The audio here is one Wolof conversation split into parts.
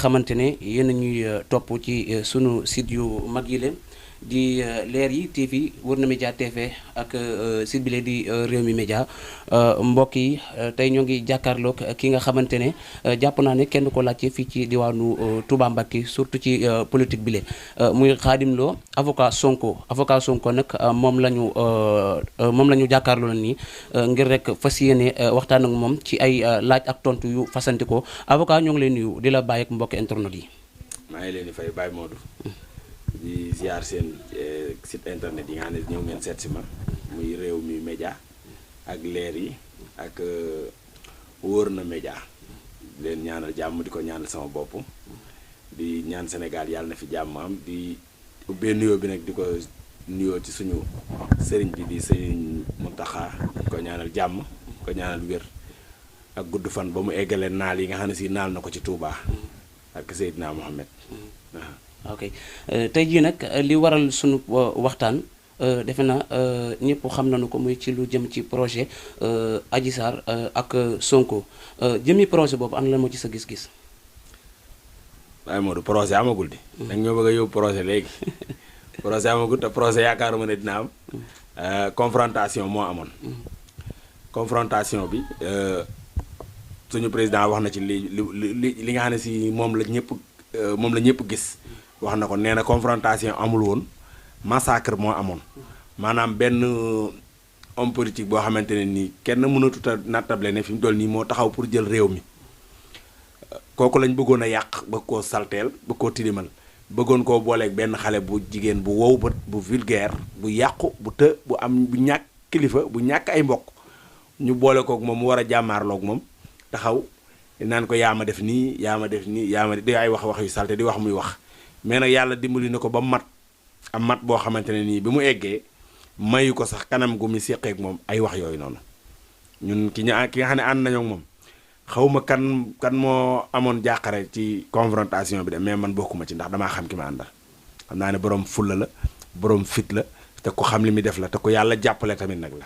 xamante ne yéen a ñuy topp ci sunu site yu mag yi leen di Leral TV Wurna Média TV ak site bi lee di Rewmi Média mbokk yi tey ñoo ngi jàkkaarloog ki nga xamante ne jàpp naa ne kenn ko laajte fii ci diwaanu Touba Mbacké surtout ci politique bi lee muy Khadim Lo avocat Sonko nag moom la ñu jàkkaarloo nii ngir rek fas yéene waxtaan ak moom ci ay laaj ak tontu yu fasanti ko avocat ñoo ngi leen nuyu di la bàyyi ak mbokk internet yi. maa ngi leen di fay Baye Modou. di ziar seen site internet yi nga xam ne ñëw ngeen seet si ma muy Rewmi Média ak leer yi ak Wurna Média leen ñaanal jàmm di ko ñaanal sama bopp di ñaan Sénégal yàlla na fi jàmm am di ubbee nuyoo bi nag di ko nuyoo ci suñu sëriñ bi di sëriñ Mountakha di ko ñaanal jàmm di ko ñaanal wér ak gudd fan ba mu eggale naal yi nga xam ne si naal na ko ci Touba ak Seydina Mohamed. ok tey jii nag li waral sunu waxtaan defe na ñëpp xam nañu ko muy ci lu jëm ci projet Adji Sarr ak Sonko jëmi projet boobu am lan moo ci sa gis-gis. waaye Modou projet amagul di. nag ñoo bëgg a yóbbu projet léegi projet amagul te projet yaakaaruma ne dina am confrontation moo amoon. confrontation bi suñu président wax na ci li nga xam ne si moom la ñëpp gis. wax na ko nee na confrontation amul woon massacre moo amoon maanaam benn homme politique boo xamante ne nii kenn mënatut a nattable ne fi mu toll nii moo taxaw pour jël réew mi kooku lañ bëggoon a yàq bëgg koo salteel bëgg koo tilimal bëggoon koo booleeg benn xale bu jigéen bu wow bët bu vulgaire bu yàqu bu të bu am bu ñàkk kilifa bu ñàkk ay mbokk ñu boole kook moom mu war a jàmmaarloog moom taxaw naan ko yaa ma def nii yaa ma def nii yaa ma def di ay wax yu salte di wax muy wax mais nag yàlla dimbali na ko ba mat am mat boo xamante ne nii bi mu eggee mayu ko sax kanam gu mu séqeek moom ay wax yooyu noonu ñun ki nga xam ne ànd nañoo ak moom xawma kan moo amoon jàqare ci confrontation bi de mais man bokkuma ci ndax damaa xam ki ma àndal xam naa ne borom fulla la borom fit la te ku xam li muy def la te ku yàlla jàppale tamit nag la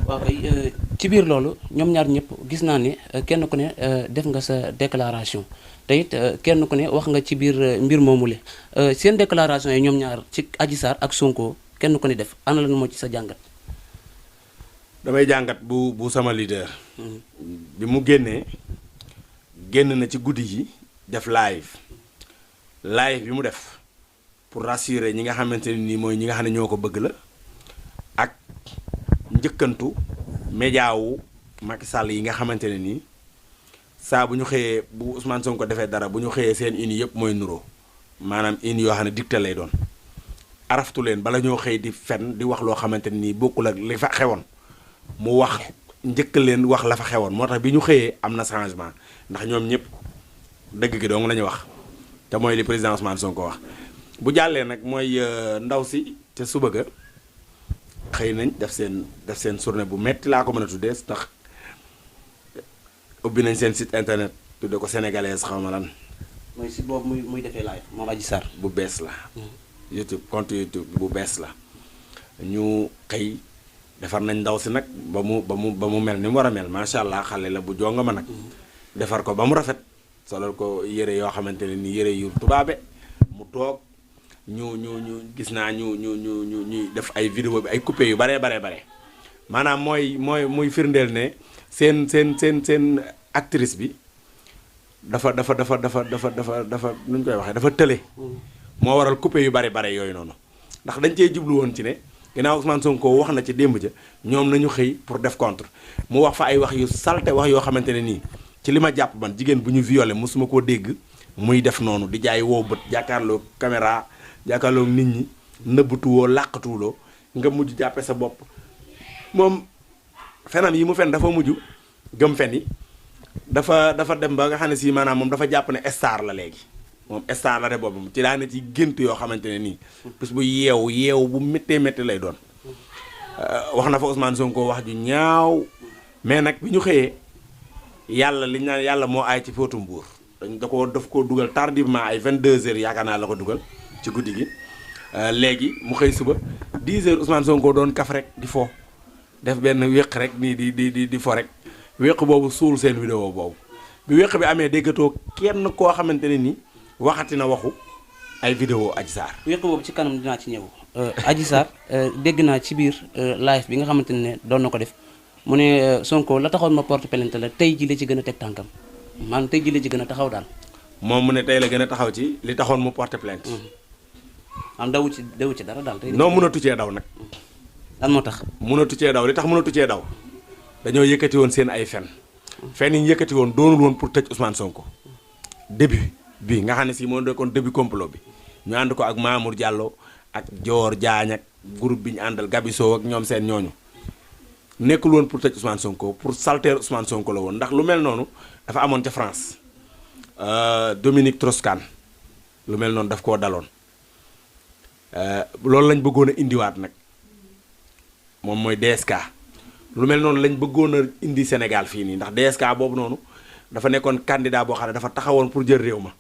waaw kay ci biir loolu ñoom ñaar ñëpp gis naa ne kenn ku ne def nga sa déclaration te it kenn ku ne wax nga ci biir mbir moomule seen déclaration yi ñoom ñaar ci Adji Sarr ak Sonko kenn ku ne def ana lan moo ci sa jàngat. damay jàngat bu sama leader. bi mu génn na ci guddi yi def live bi mu def pour rassurer ñi nga xamante ne nii mooy ñi nga xam ne ñoo ko bëgg la ak njëkkantu média wu Macky Sall yi nga xamante ne nii saa bu ñu xëyee bu Ousmane Sonko defee dara bu ñu xëyee seen une yëpp mooy nuroo maanaam une yoo xam ne dicté lay doon araftu leen bala ñoo xëy di fen di wax loo xamante ne nii bokkul ak li fa xewoon mu wax njëkk leen wax la fa xewoon moo tax bi ñu xëyee am na changement ndax ñoom ñëpp dëgg gi dong la ñu wax te mooy li président Ousmane Sonko wax bu jàllee nag mooy ndaw si ca suba ga xëy nañ def seen journée bu metti laa ko mën a tuddee ndax ubbi nañ seen site internet tudde ko sénégalaise xaw ma lan. mooy site boobu muy defee live moom Adji Sarr. bu bees la. YouTube compte YouTube bu bees la. ñu xëy defar nañ ndaw si nag ba mu mel ni mu war a mel macha allah xale la bu jonga ma nag. defar ko ba mu rafet solal ko yére yoo xamante ne ni yére yu tubaabe mu toog. ñu gis naa ñu def ay vidéo bi ay coupé yu bare maanaam muy firndeel ne seen actrice bi dafa nu ñu koy waxee dafa tële. moo waral coupé yu bare yooyu noonu ndax dañ cee jublu woon ci ne ginnaaw Ousmane Sonko wax na ci démb ja ñoom nañu xëy pour def contre mu wax fa ay wax yu salte wax yoo xamante ne nii ci li ma jàpp man jigéen bu ñu violé mosuma koo dégg muy def noonu di jaay woo bët jàkkaarloo caméra. jàkkaarloog nit ñi nëbbatuwoo làqatuwuloo nga mujj jàppe sa bopp moom fenam yi mu fen dafa mujj gëm fen yi dafa dem ba nga xam ne si maanaam moom dafa jàpp ne star la léegi moom star la de boppam ci daa ne ci gént yoo xamante ne nii bis bu yeewu bu méttee lay doon wax na fa Ousmane Sonko wax ju ñaaw mais nag bi ñu xëyee yàlla li ñu naan yàlla moo aay ci fóotu mbuur daf koo dugal tardivement ay 22h yaakaar naa la ko dugal ci guddi gi léegi mu xëy suba 10h Ousmane Sonko doon kaf rek di fo def benn wéq rek nii di fo rek wéq boobu suul seen vidéo boobu bi wéq bi amee déggatoo kenn koo xamante ne ni waxati na waxu ay vidéo Adji Sarr. wéq boobu ci kanam dinaa ci ñëw. Adji Sarr dégg naa ci biir live bi nga xamante ne doon na ko def mu ne Sonko la taxoon ma porte plainte la tey ji la ci gën a teg tànkam maanaam tey ji la ci gën a taxaw daal. moom mu ne tey la gën a taxaw ci li taxoon mu porte plainte. am dawu ci dara daal. tey non mënatu cee daw nag. lan moo tax. mënatu cee daw li tax mënatu cee daw dañoo yëkkati woon seen ay fen yi ñu yëkkati woon doonul woon pour tëj Ousmane Sonko. début bi nga xam ne si moo nekkoon début complot bi ñu ànd ko ak Mamour Diallo ak Dior Diagne ak groupe bi ñu àndal Gabiso ak ñoom seen ñooñu nekkul woon pour tëj Ousmane Sonko pour salter Ousmane Sonko la woon ndax lu mel noonu dafa amoon ca France Dominique Strauss-Kahn lu mel noonu daf koo daloon loolu lañ bëggoon a indiwaat nag moom mooy DSK lu mel noonu lañ bëggoon a indi Sénégal fii nii ndax DSK boobu noonu dafa nekkoon candidat boo xam ne dafa taxawoon pour jël réew ma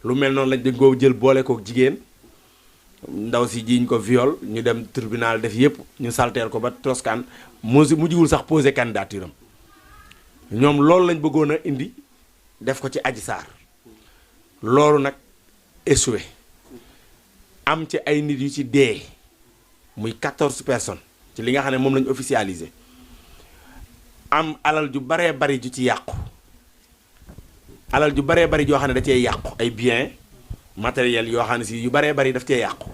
lu mel noonu lañ dañ ko jël boole ko jigéen ndaw si jiiñ ko viol ñu dem tribunal def yépp ñu salteel ko ba Strauss-Kahn mu jiwul sax posé candidature am ñoom loolu lañ bëggoon a indi def ko ci Adji Sarr loolu nag échoué am ci ay nit yu ci dee muy 14 personnes ci li nga xam ne moom lañu officialisé am alal ju baree bari ju ci yàqu alal ju baree bari joo xam ne da cee yàqu ay biens matériels yoo xam ne si yu baree bari daf cee yàqu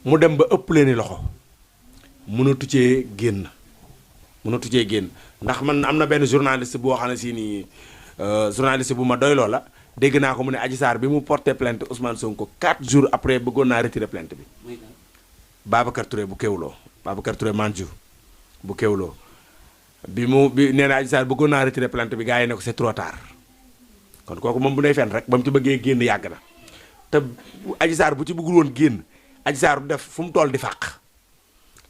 mu dem ba ëpp leeni loxo mënatu cee génn ndax man am na benn journaliste boo xam ne si nii journaliste bu ma doyloo la dégg naa ko mu ne Adji Sarr bi mu porté plainte Ousmane Sonko 4 jours après bëggoon naa retirer plainte bi. Babacar Touré bu Kewloo Babacar Touré Mandiou bu Kewloo bi nee na Adji Sarr bëggoon naa retirer plainte bi gars yi ne ko c'est trop tard kon kooku moom bu nay fen rek ba mu ci bëggee génn yàgg na te Adji Sarr bu ci bëggul woon génn Adji Sarr du def fu mu toll di fàq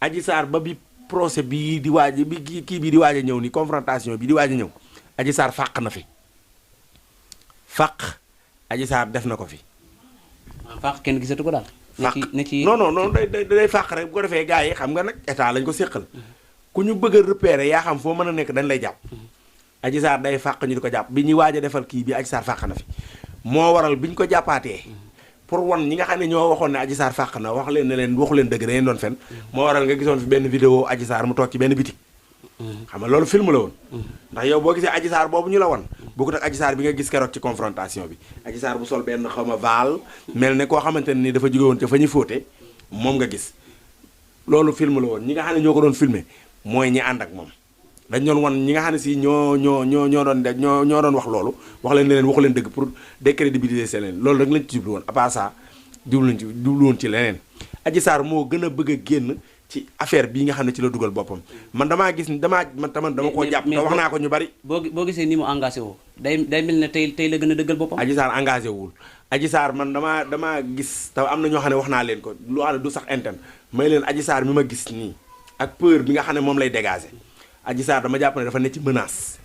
Adji Sarr ba bi procès bii di waaj bi kii bii di waaj a ñëw ni confrontation bi di waaj a ñëw Adji Sarr fàq na fi fàq Adji Sarr def na ko fi. fàq kenn gisatu ko daal. fàq non day fàq rek bu ko defee gars yi xam nga nag état lañ ko séqal ku ñu bëgg a repérer yaa xam foo mën a nekk dañ lay jàpp. Adji Sarr day fàq ñu di ko jàpp bi ñuy waaj a defal kii bi Adji Sarr fàq na fi moo waral bi ñu ko jàppaatee pour wan ñi nga xam ne ñoo waxoon ne Adji Sarr fàq na wax leen ne leen waxu leen dëgg da ngeen doon fen moo waral nga gisoon fi benn vidéo Adji Sarr mu toog ci benn bitik xam nga loolu film la woon ndax yow boo gisee Adji Sarr boobu ñu la wan bokkut ak Adji Sarr bi nga gis keroog ci confrontation bi Adji Sarr bu sol benn xaw ma vaal mel ne koo xamante ne ni dafa jóge woon ca fa ñu fóote moom nga gis loolu film la woon ñi nga xam ne ñoo ko doon filmer mooy ñi ànd ak moom dañ doon wan ñi nga xam ne si ñoo doon wax loolu wax leen ne leen waxu leen dëgg pour décrédibiliser seen leen loolu rek lañ ci jublu woon à part ça jublu woon ci leneen Adji Sarr moo gën a bëgg a génn ci affaire bii nga xam ne ci la dugal boppam man damaa gis dama koo jàpp te wax naa ko ñu bari boo gisee ni mu engagé woo day mel ne tey la gën a dëggal boppam Adji Sarr engagé wul Adji Sarr man damaa gis te am na ñoo xam ne wax naa leen ko lu xam ne du sax interne may leen Adji Sarr mi ma gis nii ak peur bi nga xam ne moom lay dégager Adji Sarr dama jàpp ne dafa ne ci menace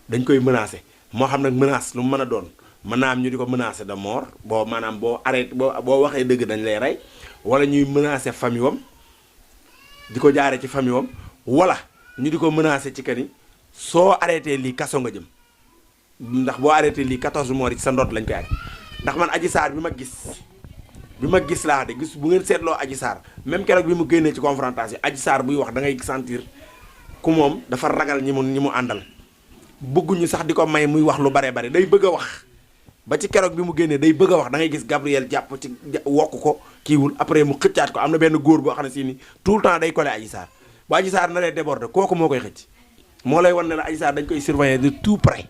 dañ koy menacer moo xam nag menace lu mu mën a doon mën naa am ñu di ko menacer de mort boo maanaam boo arrêté boo waxee dëgg dañ lay rey wala ñuy menacer famille wam di ko jaaree ci famille wam wala ñu di ko menacer ci kani soo arrêté lii kaso nga jëm ndax boo arrêté lii 14 morts yi ci sa ndoot lañ koy aj ndax man Adji Sarr bi ma gis laa de gis bu ngeen seetloo Adji Sarr même keroog bi mu génnee ci confrontation Adji Sarr buy wax da ngay sentir ku moom dafa ragal ñi mu àndal bëgguñu sax di ko may muy wax lu bare bare day bëgg a wax ba ci keroog bi mu génnee day bëgg a wax da ngay gis Gabriel jàpp ci wokk ko kiiwul après mu xëccaat ko am na benn góor boo xam ne si ni tout le temps day collé Adji Sarr bu Adji Sarr naree déborder kooku moo koy xëcc moo lay wan ne la Adji Sarr dañ koy surveiller de tout près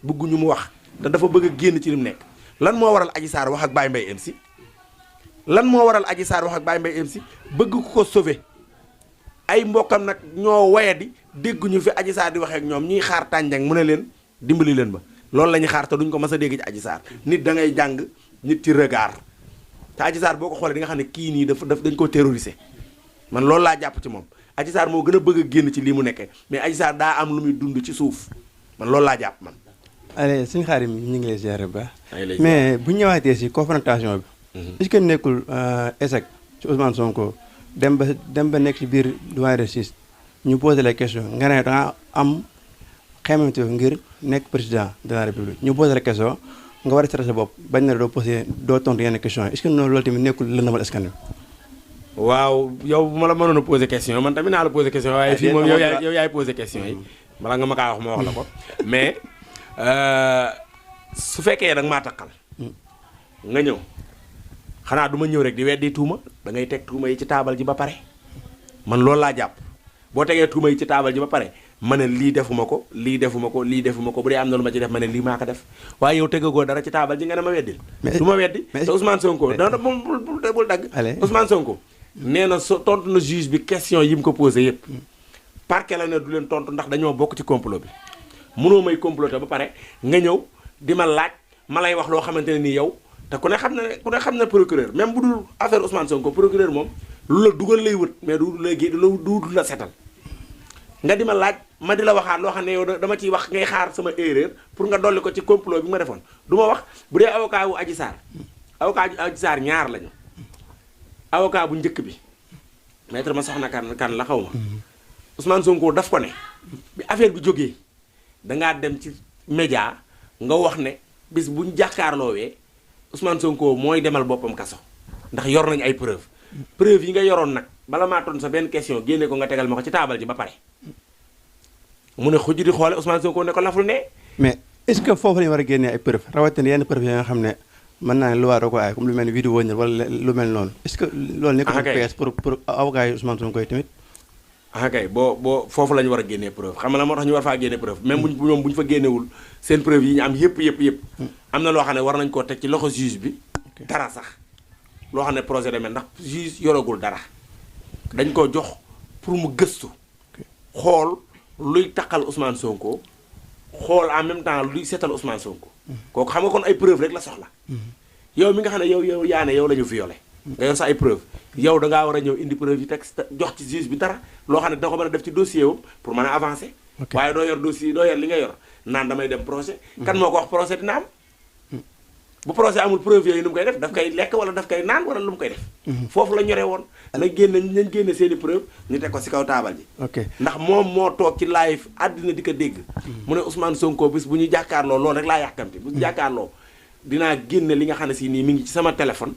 bëgguñu mu wax te dafa bëgg a génn ci li mu nekk lan moo waral Adji Sarr wax ak Baye Mbaye MC lan moo waral Adji Sarr wax ak Baye Mbaye MC bëgg ku ko sauver ay mbokkam nag ñoo wayadi dégguñu fi Adji Sarr di waxee ak ñoom ñuy xaar tànjang mu ne leen dimbali leen ba loolu la ñuy xaar te duñ ko mas a dégg ci Adji Sarr nit da ngay jàng nit ci regard te Adji Sarr boo ko xoolee di nga xam ne kii nii dañ ko terroriser man loolu laa jàpp ci moom Adji Sarr moo gën a bëgg a génn ci lii mu nekkee mais Adji Sarr daa am lu muy dund ci suuf man loolu laa jàpp man. allez suñu xarit mi ñu ngi lay ziar bu baax mais bu ñu ñëwaatee si confrontation bi. est-ce que nekkul échec ci Ousmane Sonko dem ba nekk ci biir doyen de justice ñu posé la question nga ne da nga am xeymante ngir nekk président de la république ñu posé la question nga war a seetal sa bopp bañ na doo posé doo tontu yenn question yi est-ce que noonu loolu tamit nekkul lëndëmal askan wi. waaw yow bu ma la mënoon a posé question man tamit naa la posé question waaye fii moom yow yaay posé question yi bala nga ma kaa wax ma wax la ko mais su fekkee da nga maa takkal nga ñëw xanaa du ma ñëw rek di weddi tuuma da ngay teg tuuma yi ci taabal ji ba pare man loolu laa jàpp boo tegee tuuma yi ci taabal ji ba pare ma ne lii defuma ko lii defuma ko lii defuma ko bu dee am na lu ma ci def ma ne lii maa ko def waaye yow tegagoo dara ci taabal ji nga ne ma weddil du ma weddi te Ousmane Sonko dana bul dagg Ousmane Sonko nee na tontu na juge bi question yi mu ko posé yëpp parquet la ne du leen tontu ndax dañoo bokk ci complot bi mënoo may comploter ba pare nga ñëw di ma laaj ma lay wax loo xamante ne nii yow te ku ne xam na procureur même bu dul affaire Ousmane Sonko procureur moom lu la dugal lay wët mais du la setal nga di ma laaj ma di la waxaat loo xam ne yow dama ciy wax ngay xaar sama erreur pour nga dolli ko ci complot bi ma defoon du ma wax bu dee avocat wu Adji Sarr ñaar lañu avocat bu njëkk bi maître ma soxna kan la xaw ma Ousmane Sonko daf ko ne bi affaire bi jógee dangaa dem ci média nga wax ne bis buñ jàkkaarloowee Ousmane Sonko mooy demal boppam kaso ndax yor nañu ay preuve yi nga yoroon nag bala maa ton sa benn question génne ko nga tegal ma ko ci taabal ji ba pare mu ne xuj di xoole Ousmane Sonko ne ko laful ne mais est-ce que foofu lañu war a génnee ay preuve rawatina yenn preuve yi nga xam ne mën naa ne lu waa doo ko aay comme lu mel ni vidéo wala lu mel noonu est-ce que loolu nekkul PS pour avocat yi Ousmane Sonko yi tamit kay boo foofu la ñu war a génnee preuve xam nga la moo tax ñu war faa génnee preuve même ñoom bu ñu fa génnewul seen preuve yi ñu am yëpp am na loo xam ne war nañu koo teg ci loxo juge bi dara sax loo xam ne projet de mel ndax juge yoragul dara dañ ko jox pour mu gëstu xool luy taqal Ousmane Sonko xool en même temps luy seetal Ousmane Sonko kooku xam nga kon ay preuve rek la soxla yow mi nga xam ne yow yaa ne yow la ñu violé nga yor sa ay preuve yow da ngaa war a ñëw indi preuve yi teg jox ci juge bi dara loo xam ne dina ko mën a def ci dossier wam pour mën a avancer waaye doo yor dossier doo yor li nga yor naan damay dem procès kan moo ko wax procès dina am bu procès amul preuve yooyu nu mu koy def daf koy lekk wala daf koy naan wala lu mu koy def foofu la ñore woon nañ génne seeni preuve ñu teg ko si kaw taabal ji ndax moom moo toog ci live àddina di ko dégg mu ne Ousmane Sonko bis bu ñu jàkkaarloo loolu rek laa yàkkamti bu ñu jàkkaarloo dinaa génne li nga xam ne si nii mi ngi ci sama téléphone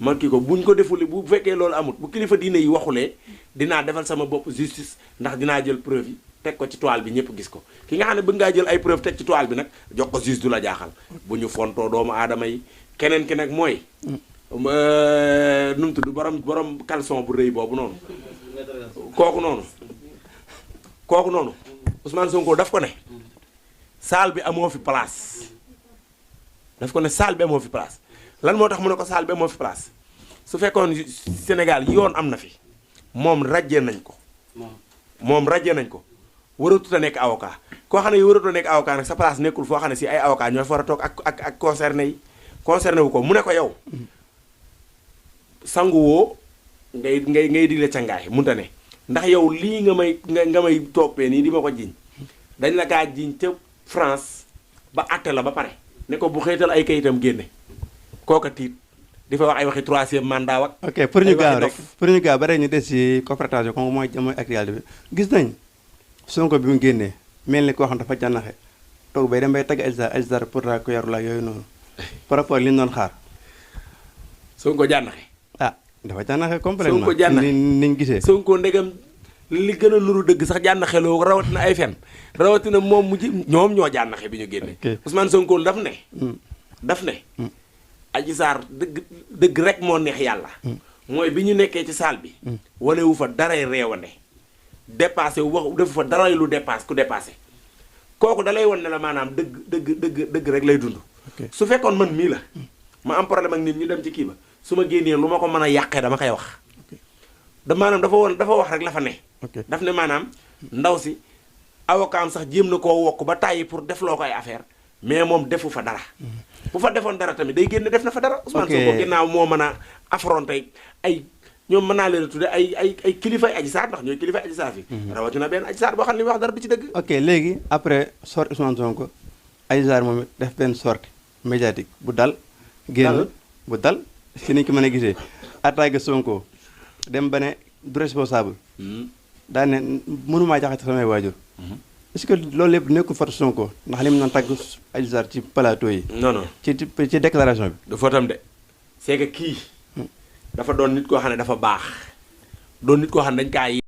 man kii ko buñ ko defuli bu fekkee loolu amut bu kilifa diine yi waxulee dinaa defal sama bopp justice ndax dinaa jël preuve yi teg ko ci toile bi ñëpp gis ko ki nga xam ne bëgg ngaa jël ay preuve teg ci toile bi nag jox ko juge du la jaaxal bu ñu fontoo doomu aadama yi keneen ki nag mooy nu mu tudd borom caleçon bu rëy boobu noonu kooku noonu Ousmane Sonko daf ko ne salle bi amoo fi place daf ko ne salle bi amoo fi place lan moo tax mu ne ko salle bi amoo fi place su fekkoon Sénégal yoon am na fi moom rajjee nañ ko waratut a nekk avocat koo xam ne yow waratut a nekk avocat nag sa place nekkul foo xam ne si ay avocat ñooy fa war a toog ak concerné wu ko mu ne ko yow sangu woo ngay digle cangaay munta ne ndax yow lii nga may toppee nii di ma ko jiñ dañ la kaa jiñ ca France ba àtte la ba pare ne ko bu xëytal ay kayitam génne kooka tiit di fa wax ay waxi troisième mandat wak ok pour ñu gaaw ba rek ñu des ci confrontation comme mooy actualité bi gis nañ Sonko bi mu génnee mel ni koo xam dafa jànnaxe toog bay dem bay tagg Adji Sarr pour la ko yaru la yooyu noonu par rapport li ñu doon xaar Sonko jànnaxe dafa jànnaxe complètement Sonko jànnaxe ni ñu gisee Sonko ndegam li gën a nuru dëgg sax jànnaxeloo rawatina ay fen rawatina moom mujj ñoom ñoo jànnaxe bi ñu génne Ousmane Sonko daf ne Adji Sarr dëgg rek moo neex yàlla mooy bi ñu nekkee ci salle bi wane wu fa daray reewande dépassé wax defu fa daray lu dépasse ku dépassé kooku dalay won ne la maanaam dëgg rek lay dund su fekkoon man mii la ma am problème ak nit ñu dem ci kii ba su ma génnee lu ma ko mën a yàqee dama koy wax maanaam dafa wax rek la fa ne daf ne maanaam ndaw si avocat am sax jéem na koo wokk ba tàyyi pour def loo ko ay affaire mais moom defu fa dara bu fa defoon dara tamit day génne def na fa dara Ousmane Sonko ginnaaw moo mën a affronter ay ñoom mën naa leen a tudde ay kilifay Adji Sarr ndax ñooy kilifay Adji Sarr fi rawatina benn Adji Sarr boo xam ne li wax dara du ci dëgg ok léegi après sortie Ousmane Sonko Adji Sarr moom def benn sortie médiatique bu dal génn bu dal si niñ ko mën a gisee attaqué Sonko dem ba ne du responsable daa ne mënumaa jaxase samay waajur est-ce que loolu lépp nekkul fatu Sonko ndax li mu naan tàgg Adji Sarr ci plateau yi. non non ci déclaration bi. du footam de c'est que kii dafa doon nit koo xam ne dafa baax doon nit koo xam ne dañ kaa